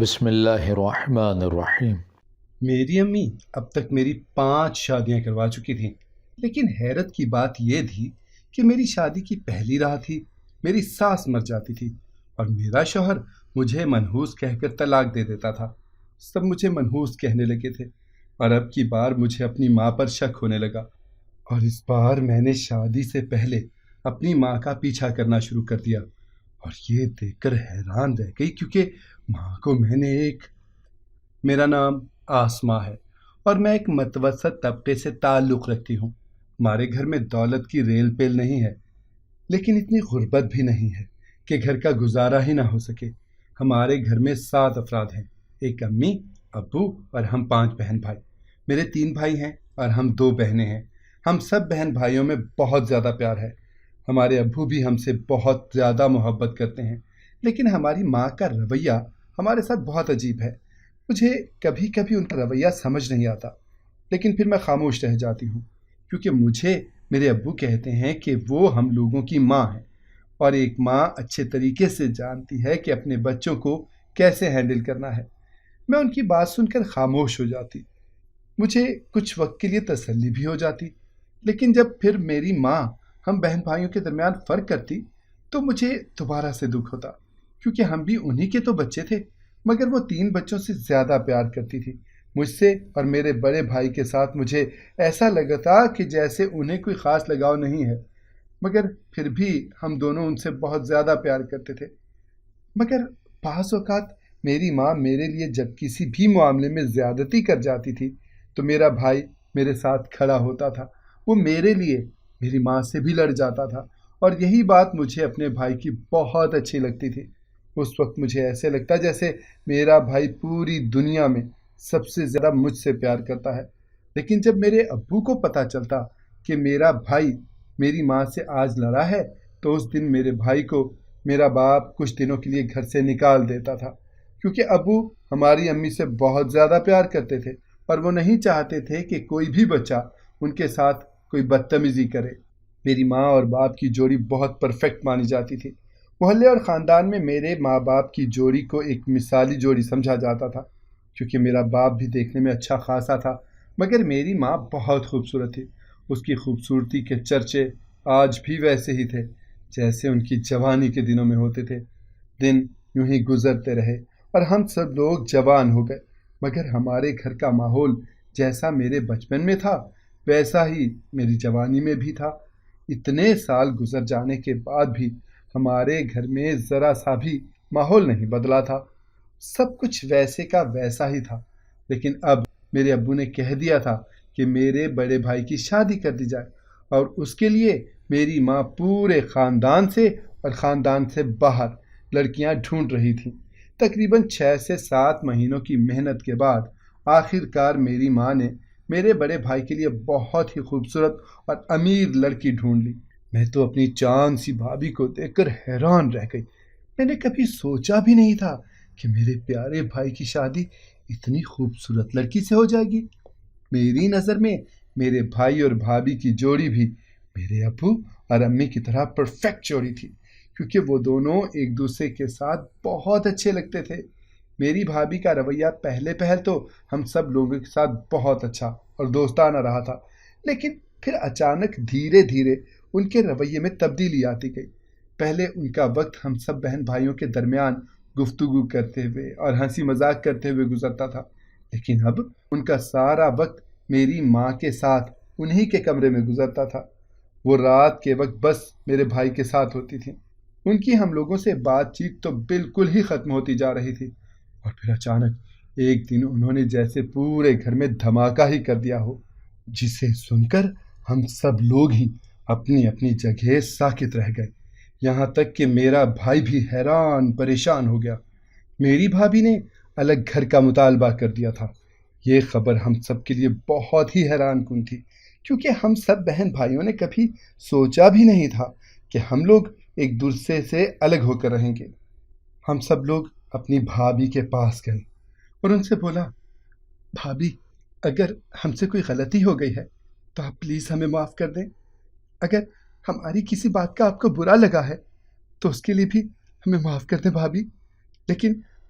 بسم اللہ الرحمن الرحیم۔ میری امی اب تک میری 5 شادیاں کروا چکی تھیں، لیکن حیرت کی بات یہ تھی کہ میری شادی کی پہلی رات ہی میری ساس مر جاتی تھی اور میرا شوہر مجھے منحوس کہہ کر طلاق دے دیتا تھا۔ سب مجھے منحوس کہنے لگے تھے اور اب کی بار مجھے اپنی ماں پر شک ہونے لگا، اور اس بار میں نے شادی سے پہلے اپنی ماں کا پیچھا کرنا شروع کر دیا اور یہ دیکھ کر حیران رہ گئی، کیونکہ ماں کو میں نے میرا نام آسما ہے اور میں ایک متوسط طبقے سے تعلق رکھتی ہوں۔ ہمارے گھر میں دولت کی ریل پیل نہیں ہے، لیکن اتنی غربت بھی نہیں ہے کہ گھر کا گزارا ہی نہ ہو سکے۔ ہمارے گھر میں 7 افراد ہیں، ایک امی، ابو اور ہم 5 بہن بھائی۔ میرے 3 بھائی ہیں اور ہم 2 بہنیں ہیں۔ ہم سب بہن بھائیوں میں بہت زیادہ پیار ہے۔ ہمارے ابو بھی ہم سے بہت زیادہ محبت کرتے ہیں، لیکن ہماری ماں کا رویہ ہمارے ساتھ بہت عجیب ہے۔ مجھے کبھی کبھی ان کا رویہ سمجھ نہیں آتا، لیکن پھر میں خاموش رہ جاتی ہوں، کیونکہ مجھے میرے ابو کہتے ہیں کہ وہ ہم لوگوں کی ماں ہے، اور ایک ماں اچھے طریقے سے جانتی ہے کہ اپنے بچوں کو کیسے ہینڈل کرنا ہے۔ میں ان کی بات سن کر خاموش ہو جاتی، مجھے کچھ وقت کے لیے تسلی بھی ہو جاتی، لیکن جب پھر میری ماں ہم بہن بھائیوں کے درمیان فرق کرتی تو مجھے دوبارہ سے دکھ ہوتا، کیونکہ ہم بھی انہی کے تو بچے تھے، مگر وہ 3 بچوں سے زیادہ پیار کرتی تھی۔ مجھ سے اور میرے بڑے بھائی کے ساتھ مجھے ایسا لگتا کہ جیسے انہیں کوئی خاص لگاؤ نہیں ہے، مگر پھر بھی ہم دونوں ان سے بہت زیادہ پیار کرتے تھے۔ مگر بعض اوقات میری ماں میرے لیے جب کسی بھی معاملے میں زیادتی کر جاتی تھی تو میرا بھائی میرے ساتھ کھڑا ہوتا تھا۔ وہ میرے لیے میری ماں سے بھی لڑ جاتا تھا، اور یہی بات مجھے اپنے بھائی کی بہت اچھی لگتی تھی۔ اس وقت مجھے ایسے لگتا جیسے میرا بھائی پوری دنیا میں سب سے زیادہ مجھ سے پیار کرتا ہے۔ لیکن جب میرے ابو کو پتہ چلتا کہ میرا بھائی میری ماں سے آج لڑا ہے تو اس دن میرے بھائی کو میرا باپ کچھ دنوں کے لیے گھر سے نکال دیتا تھا، کیونکہ ابو ہماری امی سے بہت زیادہ پیار کرتے تھے اور وہ نہیں چاہتے تھے کہ کوئی بھی بچہ ان کے ساتھ کوئی بدتمیزی کرے۔ میری ماں اور باپ کی جوڑی بہت پرفیکٹ مانی جاتی تھی۔ محلے اور خاندان میں میرے ماں باپ کی جوڑی کو ایک مثالی جوڑی سمجھا جاتا تھا، کیونکہ میرا باپ بھی دیکھنے میں اچھا خاصا تھا، مگر میری ماں بہت خوبصورت تھی۔ اس کی خوبصورتی کے چرچے آج بھی ویسے ہی تھے جیسے ان کی جوانی کے دنوں میں ہوتے تھے۔ دن یوں ہی گزرتے رہے اور ہم سب لوگ جوان ہو گئے، مگر ہمارے گھر کا ماحول جیسا میرے بچپن میں تھا ویسا ہی میری جوانی میں بھی تھا۔ اتنے سال گزر جانے کے بعد بھی ہمارے گھر میں ذرا سا بھی ماحول نہیں بدلا تھا، سب کچھ ویسے کا ویسا ہی تھا۔ لیکن اب میرے ابو نے کہہ دیا تھا کہ میرے بڑے بھائی کی شادی کر دی جائے، اور اس کے لیے میری ماں پورے خاندان سے اور خاندان سے باہر لڑکیاں ڈھونڈ رہی تھیں۔ تقریباً 6 سے 7 مہینوں کی محنت کے بعد آخر کار میری ماں نے میرے بڑے بھائی کے لیے بہت ہی خوبصورت اور امیر لڑکی ڈھونڈ لی۔ میں تو اپنی چاند سی بھابھی کو دیکھ کر حیران رہ گئی۔ میں نے کبھی سوچا بھی نہیں تھا کہ میرے پیارے بھائی کی شادی اتنی خوبصورت لڑکی سے ہو جائے گی۔ میری نظر میں میرے بھائی اور بھابھی کی جوڑی بھی میرے ابو اور امی کی طرح پرفیکٹ جوڑی تھی، کیونکہ وہ دونوں ایک دوسرے کے ساتھ بہت اچھے لگتے تھے۔ میری بھابھی کا رویہ پہلے پہل تو ہم سب لوگوں کے ساتھ بہت اچھا اور دوستانہ رہا تھا، لیکن پھر اچانک دھیرے دھیرے ان کے رویے میں تبدیلی آتی گئی۔ پہلے ان کا وقت ہم سب بہن بھائیوں کے درمیان گفتگو کرتے ہوئے اور ہنسی مذاق کرتے ہوئے گزرتا تھا، لیکن اب ان کا سارا وقت میری ماں کے ساتھ انہی کے کمرے میں گزرتا تھا۔ وہ رات کے وقت بس میرے بھائی کے ساتھ ہوتی تھی۔ ان کی ہم لوگوں سے بات چیت تو بالکل ہی ختم ہوتی جا رہی تھی، اور پھر اچانک ایک دن انہوں نے جیسے پورے گھر میں دھماکہ ہی کر دیا ہو، جسے سن کر ہم سب لوگ ہی اپنی اپنی جگہ ساکت رہ گئے، یہاں تک کہ میرا بھائی بھی حیران پریشان ہو گیا۔ میری بھابھی نے الگ گھر کا مطالبہ کر دیا تھا۔ یہ خبر ہم سب کے لیے بہت ہی حیران کن تھی، کیونکہ ہم سب بہن بھائیوں نے کبھی سوچا بھی نہیں تھا کہ ہم لوگ ایک دوسرے سے الگ ہو کر رہیں گے۔ ہم سب لوگ اپنی بھابھی کے پاس گئے اور ان سے بولا، بھابھی، اگر ہم سے کوئی غلطی ہو گئی ہے تو آپ پلیز ہمیں معاف کر دیں۔ اگر ہماری کسی بات کا آپ کو برا لگا ہے تو اس کے لیے بھی ہمیں معاف کر دیں بھابھی، لیکن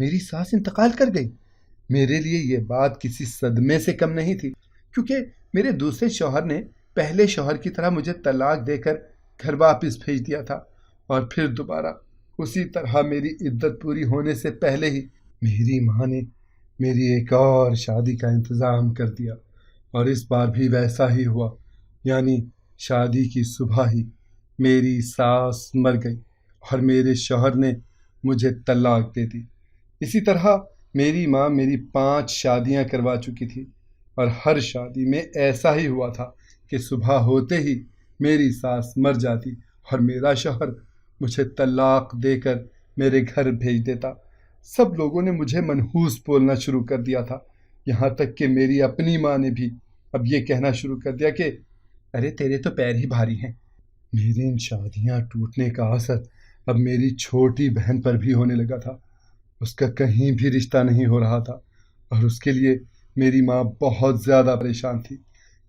میری ساس انتقال کر گئی۔ میرے لیے یہ بات کسی صدمے سے کم نہیں تھی، کیونکہ میرے دوسرے شوہر نے پہلے شوہر کی طرح مجھے طلاق دے کر گھر واپس بھیج دیا تھا، اور پھر دوبارہ اسی طرح میری عدت پوری ہونے سے پہلے ہی میری ماں نے میری ایک اور شادی کا انتظام کر دیا، اور اس بار بھی ویسا ہی ہوا، یعنی شادی کی صبح ہی میری ساس مر گئی اور میرے شوہر نے مجھے طلاق دے دی۔ اسی طرح میری ماں میری 5 شادیاں کروا چکی تھی، اور ہر شادی میں ایسا ہی ہوا تھا کہ صبح ہوتے ہی میری ساس مر جاتی اور میرا شوہر مجھے طلاق دے کر میرے گھر بھیج دیتا۔ سب لوگوں نے مجھے منحوس بولنا شروع کر دیا تھا، یہاں تک کہ میری اپنی ماں نے بھی اب یہ کہنا شروع کر دیا کہ ارے تیرے تو پیر ہی بھاری ہیں۔ میری ان شادیاں ٹوٹنے کا اثر اب میری چھوٹی بہن پر بھی ہونے لگا تھا۔ اس کا کہیں بھی رشتہ نہیں ہو رہا تھا، اور اس کے لیے میری ماں بہت زیادہ پریشان تھی۔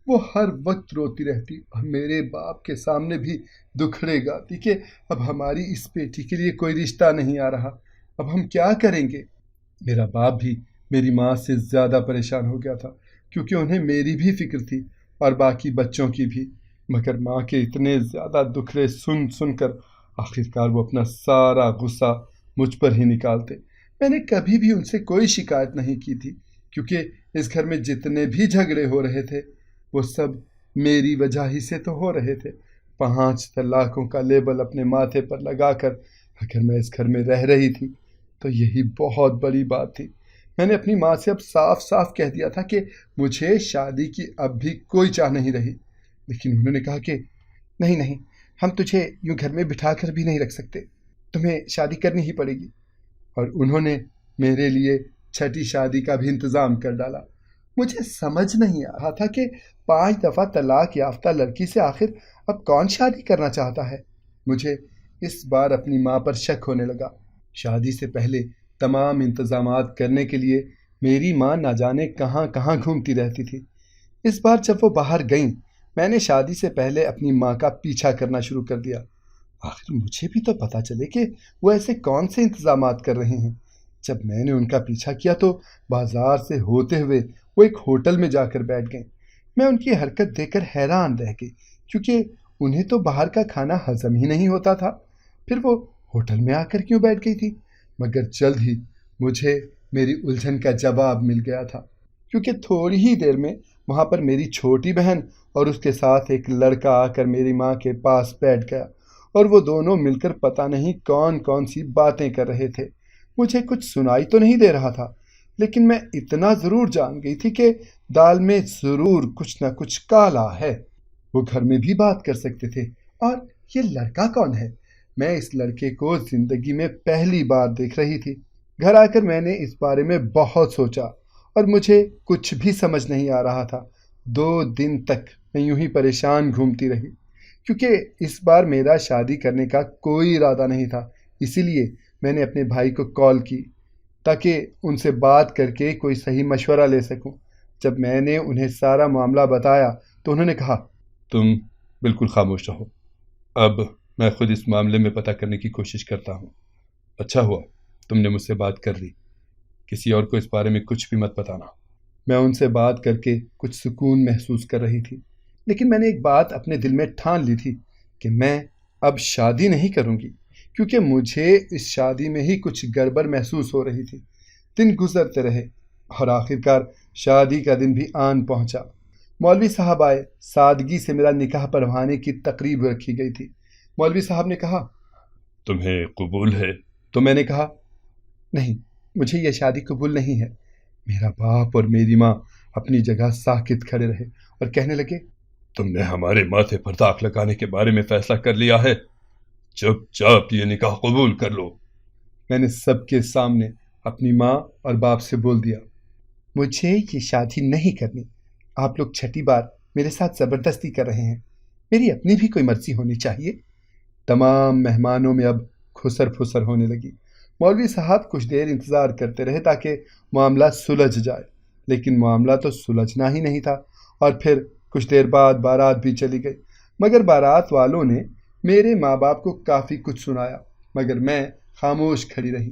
وہ ہر وقت روتی رہتی اور میرے باپ کے سامنے بھی دکھڑے گاتی کہ اب ہماری اس بیٹی کے لیے کوئی رشتہ نہیں آ رہا، اب ہم کیا کریں گے۔ میرا باپ بھی میری ماں سے زیادہ پریشان ہو گیا تھا، کیونکہ انہیں میری بھی فکر تھی اور باقی بچوں کی بھی، مگر ماں کے اتنے زیادہ دکھڑے سن سن کر آخرکار وہ اپنا سارا غصہ مجھ پر ہی نکالتے۔ میں نے کبھی بھی ان سے کوئی شکایت نہیں کی تھی، کیونکہ اس گھر میں جتنے بھی جھگڑے ہو رہے تھے وہ سب میری وجہ ہی سے تو ہو رہے تھے۔ 5 طلاقوں کا لیبل اپنے ماتھے پر لگا کر اگر میں اس گھر میں رہ رہی تھی تو یہی بہت بڑی بات تھی۔ میں نے اپنی ماں سے اب صاف صاف کہہ دیا تھا کہ مجھے شادی کی اب بھی کوئی چاہ نہیں رہی، لیکن انہوں نے کہا کہ نہیں نہیں، ہم تجھے یوں گھر میں بٹھا کر بھی نہیں رکھ سکتے، تمہیں شادی کرنی ہی پڑے گی۔ اور انہوں نے میرے لیے 6ٹھی شادی کا بھی انتظام کر ڈالا۔ مجھے سمجھ نہیں آ رہا تھا کہ 5 دفعہ طلاق یافتہ لڑکی سے آخر اب کون شادی کرنا چاہتا ہے۔ مجھے اس بار اپنی ماں پر شک ہونے لگا۔ شادی سے پہلے تمام انتظامات کرنے کے لیے میری ماں نہ جانے کہاں کہاں گھومتی رہتی تھی۔ اس بار جب وہ باہر گئیں، میں نے شادی سے پہلے اپنی ماں کا پیچھا کرنا شروع کر دیا۔ آخر مجھے بھی تو پتہ چلے کہ وہ ایسے کون سے انتظامات کر رہے ہیں۔ جب میں نے ان کا پیچھا کیا تو بازار سے ہوتے ہوئے وہ ایک ہوٹل میں جا کر بیٹھ گئیں۔ میں ان کی حرکت دیکھ کر حیران رہ گئی، کیونکہ انہیں تو باہر کا کھانا ہضم ہی نہیں ہوتا تھا، پھر وہ ہوٹل میں آ کر کیوں بیٹھ گئی تھی؟ مگر جلد ہی مجھے میری الجھن کا جواب مل گیا تھا، کیونکہ تھوڑی ہی دیر میں وہاں پر میری چھوٹی بہن اور اس کے ساتھ ایک لڑکا آ کر میری ماں کے پاس بیٹھ گیا، اور وہ دونوں مل کر پتہ نہیں کون کون سی باتیں کر رہے تھے۔ مجھے کچھ سنائی تو نہیں دے رہا تھا، لیکن میں اتنا ضرور جان گئی تھی کہ دال میں ضرور کچھ نہ کچھ کالا ہے۔ وہ گھر میں بھی بات کر سکتے تھے، اور یہ لڑکا کون ہے؟ میں اس لڑکے کو زندگی میں پہلی بار دیکھ رہی تھی۔ گھر آ کر میں نے اس بارے میں بہت سوچا، اور مجھے کچھ بھی سمجھ نہیں آ رہا تھا۔ 2 دن تک میں یوں ہی پریشان گھومتی رہی، کیونکہ اس بار میرا شادی کرنے کا کوئی ارادہ نہیں تھا۔ اسی لیے میں نے اپنے بھائی کو کال کی تاکہ ان سے بات کر کے کوئی صحیح مشورہ لے سکوں۔ جب میں نے انہیں سارا معاملہ بتایا تو انہوں نے کہا، تم بالکل خاموش رہو، اب میں خود اس معاملے میں پتہ کرنے کی کوشش کرتا ہوں۔ اچھا ہوا تم نے مجھ سے بات کر لی، کسی اور کو اس بارے میں کچھ بھی مت بتانا۔ میں ان سے بات کر کے کچھ سکون محسوس کر رہی تھی، لیکن میں نے ایک بات اپنے دل میں ٹھان لی تھی کہ میں اب شادی نہیں کروں گی، کیونکہ مجھے اس شادی میں ہی کچھ گڑبڑ محسوس ہو رہی تھی۔ دن گزرتے رہے اور آخرکار شادی کا دن بھی آن پہنچا۔ مولوی صاحب آئے، سادگی سے میرا نکاح پڑھوانے کی تقریب رکھی گئی تھی۔ مولوی صاحب نے کہا، تمہیں قبول ہے؟ تو میں نے کہا، نہیں، مجھے یہ شادی قبول نہیں ہے۔ میرا باپ اور میری ماں اپنی جگہ ساکت کھڑے رہے اور کہنے لگے، تم نے ہمارے ماتھے پر داغ لگانے کے بارے میں فیصلہ کر لیا ہے، چپ چاپ یہ نکاح قبول کر لو۔ میں نے سب کے سامنے اپنی ماں اور باپ سے بول دیا، مجھے یہ شادی نہیں کرنی۔ آپ لوگ 6ٹھی بار میرے ساتھ زبردستی کر رہے ہیں، میری اپنی بھی کوئی مرضی ہونی چاہیے۔ تمام مہمانوں میں اب کھسر پھسر ہونے لگی۔ مولوی صاحب کچھ دیر انتظار کرتے رہے تاکہ معاملہ سلجھ جائے، لیکن معاملہ تو سلجھنا ہی نہیں تھا، اور پھر کچھ دیر بعد بارات بھی چلی گئی۔ مگر بارات والوں نے میرے ماں باپ کو کافی کچھ سنایا، مگر میں خاموش کھڑی رہی۔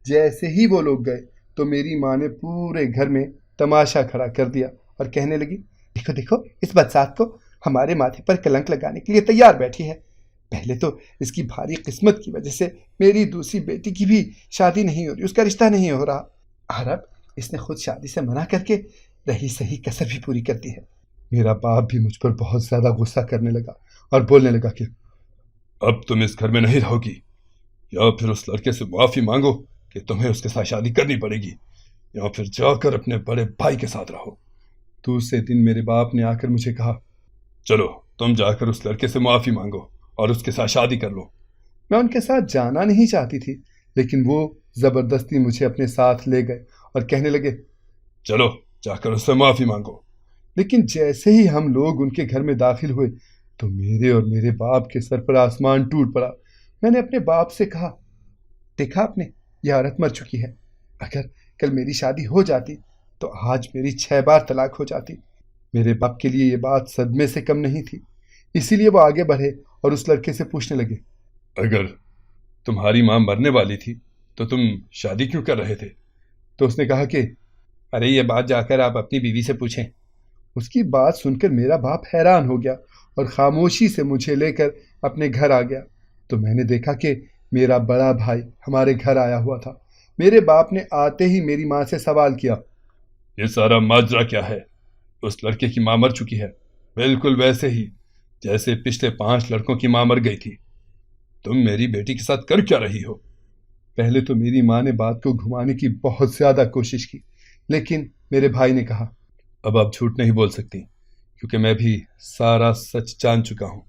جیسے ہی وہ لوگ گئے تو میری ماں نے پورے گھر میں تماشا کھڑا کر دیا اور کہنے لگی، دیکھو دیکھو اس بدسات کو، ہمارے ماتھے پر کلنک لگانے کے لیے تیار بیٹھی ہے۔ پہلے تو اس کی بھاری قسمت کی وجہ سے میری دوسری بیٹی کی بھی شادی نہیں ہو رہی، اس کا رشتہ نہیں ہو رہا، اور اب اس نے خود شادی سے منع کر کے رہی صحیح کسر بھی پوری کر دی ہے۔ میرا باپ بھی مجھ پر بہت زیادہ غصہ کرنے لگا اور بولنے لگا کہ اب تم اس گھر میں نہیں رہو گی، یا پھر اس لڑکے سے معافی مانگو کہ تمہیں اس کے ساتھ شادی کرنی پڑے گی، یا پھر جا کر اپنے بڑے بھائی کے ساتھ رہو۔ دوسرے دن میرے باپ نے آ کر مجھے کہا، چلو تم جا کر اس لڑکے سے معافی مانگو اور اس کے ساتھ شادی کر لو۔ میں ان کے ساتھ جانا نہیں چاہتی تھی، لیکن وہ زبردستی مجھے اپنے ساتھ لے گئے اور کہنے لگے، چلو جا کر اس سے معافی مانگو۔ لیکن جیسے ہی ہم لوگ ان کے گھر میں داخل ہوئے تو میرے اور میرے باپ کے سر پر آسمان ٹوٹ پڑا۔ میں نے اپنے باپ سے کہا، دیکھا آپ نے، یہ عورت مر چکی ہے، اگر کل میری شادی ہو جاتی تو آج میری 6 بار طلاق ہو جاتی۔ میرے باپ کے لیے یہ بات صدمے سے کم نہیں تھی، اسی لیے وہ آگے بڑھے اور اس لڑکے سے پوچھنے لگے، اگر تمہاری ماں مرنے والی تھی تو تم شادی کیوں کر رہے تھے؟ تو اس نے کہا کہ ارے یہ بات جا کر آپ اپنی بیوی سے پوچھیں۔ اس کی بات سن کر میرا باپ حیران ہو گیا اور خاموشی سے مجھے لے کر اپنے گھر آ گیا۔ تو میں نے دیکھا کہ میرا بڑا بھائی ہمارے گھر آیا ہوا تھا۔ میرے باپ نے آتے ہی میری ماں سے سوال کیا، یہ سارا ماجرا کیا ہے؟ اس لڑکے کی ماں مر چکی ہے، بالکل ویسے ہی جیسے پچھلے 5 لڑکوں کی ماں مر گئی تھی۔ تم میری بیٹی کے ساتھ کر کیا رہی ہو؟ پہلے تو میری ماں نے بات کو گھمانے کی بہت زیادہ کوشش کی، لیکن میرے بھائی نے کہا، اب آپ جھوٹ نہیں بول سکتی کیونکہ میں بھی سارا سچ جان چکا ہوں۔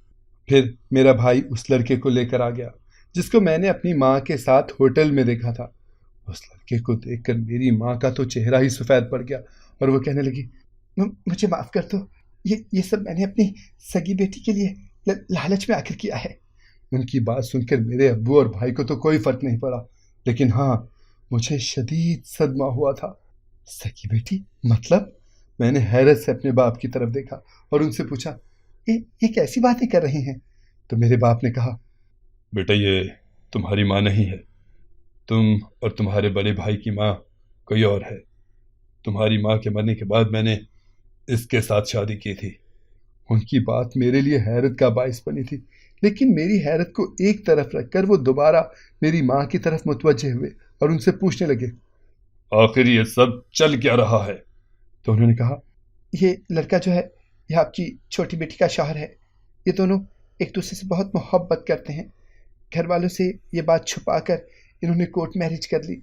پھر میرا بھائی اس لڑکے کو لے کر آ گیا جس کو میں نے اپنی ماں کے ساتھ ہوٹل میں دیکھا تھا۔ اس لڑکے کو دیکھ کر میری ماں کا تو چہرہ ہی سفید پڑ گیا اور وہ کہنے لگی، مجھے معاف کر دو، یہ سب میں نے اپنی سگی بیٹی کے لیے لالچ میں آ کر کیا ہے۔ ان کی بات سن کر میرے ابو اور بھائی کو تو کوئی فرق نہیں پڑا، لیکن ہاں مجھے شدید صدمہ ہوا تھا۔ سگی بیٹی مطلب؟ میں نے حیرت سے اپنے باپ کی طرف دیکھا اور ان سے پوچھا، یہ کیسی باتیں کر رہی ہیں؟ تو میرے باپ نے کہا، بیٹا یہ تمہاری ماں نہیں ہے، تم اور تمہارے بڑے بھائی کی ماں کوئی اور ہے۔ تمہاری ماں کے مرنے کے بعد میں نے اس کے ساتھ شادی کی تھی۔ ان کی بات میرے لیے حیرت کا باعث بنی تھی، لیکن میری حیرت کو ایک طرف رکھ کر وہ دوبارہ میری ماں کی طرف متوجہ ہوئے اور ان سے پوچھنے لگے، آخر یہ سب چل کیا رہا ہے؟ تو انہوں نے کہا، یہ لڑکا جو ہے یہ آپ کی چھوٹی بیٹی کا شوہر ہے، یہ دونوں ایک دوسرے سے بہت محبت کرتے ہیں۔ گھر والوں سے یہ بات چھپا کر انہوں نے کورٹ میرج کر لی،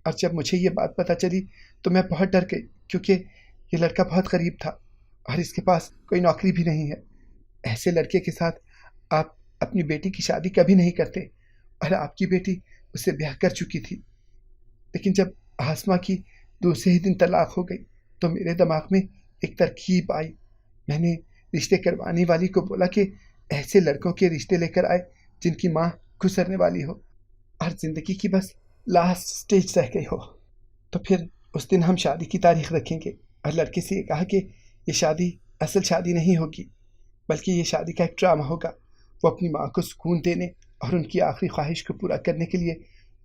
اور جب مجھے یہ بات پتہ چلی تو میں بہت ڈر گئی، کیونکہ یہ لڑکا بہت غریب تھا اور اس کے پاس کوئی نوکری بھی نہیں ہے۔ ایسے لڑکے کے ساتھ آپ اپنی بیٹی کی شادی کبھی نہیں کرتے، اور آپ کی بیٹی اس سے بیاہ کر چکی تھی۔ لیکن جب آسمہ کی دوسرے ہی دن طلاق ہو گئی تو میرے دماغ میں ایک ترکیب آئی۔ میں نے رشتے کروانے والی کو بولا کہ ایسے لڑکوں کے رشتے لے کر آئے جن کی ماں گزرنے والی ہو اور زندگی کی بس لاسٹ سٹیج رہ گئی ہو، تو پھر اس دن ہم شادی کی تاریخ رکھیں گے۔ اور لڑکے سے یہ کہا کہ یہ شادی اصل شادی نہیں ہوگی، بلکہ یہ شادی کا ایک ڈرامہ ہوگا۔ وہ اپنی ماں کو سکون دینے اور ان کی آخری خواہش کو پورا کرنے کے لیے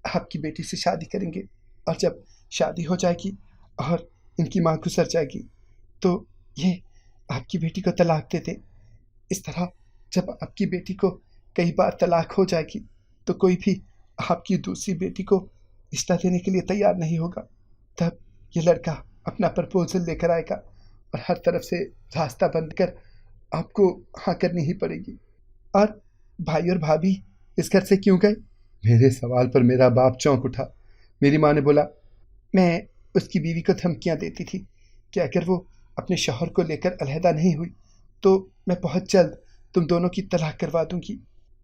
آپ کی بیٹی سے شادی کریں گے، اور جب شادی ہو جائے گی اور ان کی ماں گزر جائے گی تو یہ آپ کی بیٹی کو طلاق دے دیں۔ اس طرح جب آپ کی بیٹی کو کئی بار طلاق ہو جائے گی تو کوئی بھی آپ کی دوسری بیٹی کو رشتہ دینے کے لیے تیار نہیں ہوگا۔ تب یہ لڑکا اپنا پرپوزل لے کر آئے گا اور ہر طرف سے راستہ بند کر آپ کو ہاں کرنی ہی پڑے گی۔ اور بھائی اور بھابھی اس گھر سے کیوں گئے؟ میرے سوال پر میرا باپ چونک اٹھا۔ میری ماں نے بولا، میں اس کی بیوی کو دھمکیاں دیتی تھی کہ اگر وہ اپنے شوہر کو لے کر علیحدہ نہیں ہوئی تو میں بہت جلد تم دونوں کی طلاق کروا دوں گی۔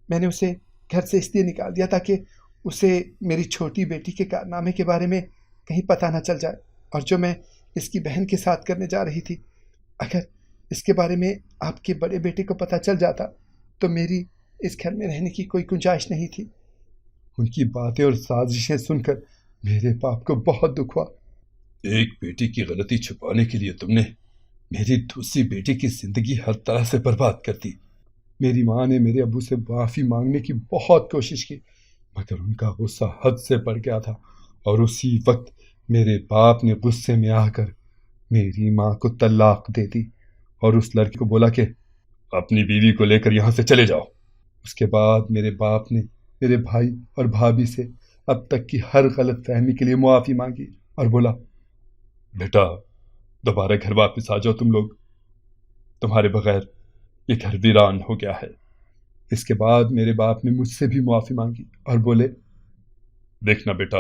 میں نے اسے گھر سے اس لیے نکال دیا تاکہ اسے میری چھوٹی بیٹی کے کارنامے کے بارے میں کہیں پتہ نہ چل جائے، اور جو میں اس کی بہن کے ساتھ کرنے جا رہی تھی، اگر اس کے بارے میں آپ کے بڑے بیٹے کو پتہ چل جاتا تو میری اس گھر میں رہنے کی کوئی گنجائش نہیں تھی۔ ان کی باتیں اور سازشیں سن کر میرے باپ کو بہت دکھ ہوا۔ ایک بیٹی کی غلطی چھپانے کے لیے تم نے میری دوسری بیٹی کی زندگی ہر طرح سے برباد کر دی۔ میری ماں نے میرے ابو سے معافی مانگنے کی بہت کوشش کی، مگر ان کا غصہ حد سے بڑھ گیا تھا اور اسی وقت میرے باپ نے غصے میں آ کر میری ماں کو طلاق دے دی اور اس لڑکی کو بولا کہ اپنی بیوی کو لے کر یہاں سے چلے جاؤ۔ اس کے بعد میرے باپ نے میرے بھائی اور بھابھی سے اب تک کی ہر غلط فہمی کے لیے معافی مانگی اور بولا بیٹا دوبارہ گھر واپس آ جاؤ، تم لوگ، تمہارے بغیر یہ گھر ویران ہو گیا ہے۔ اس کے بعد میرے باپ نے مجھ سے بھی معافی مانگی اور بولے دیکھنا بیٹا،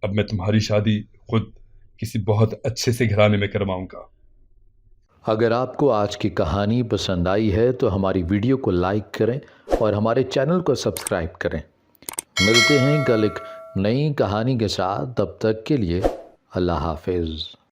اب میں تمہاری شادی خود کسی بہت اچھے سے گھرانے میں کرواؤں گا۔ اگر آپ کو آج کی کہانی پسند آئی ہے تو ہماری ویڈیو کو لائک کریں اور ہمارے چینل کو سبسکرائب کریں۔ ملتے ہیں کل ایک نئی کہانی کے ساتھ، تب تک کے لیے اللہ حافظ۔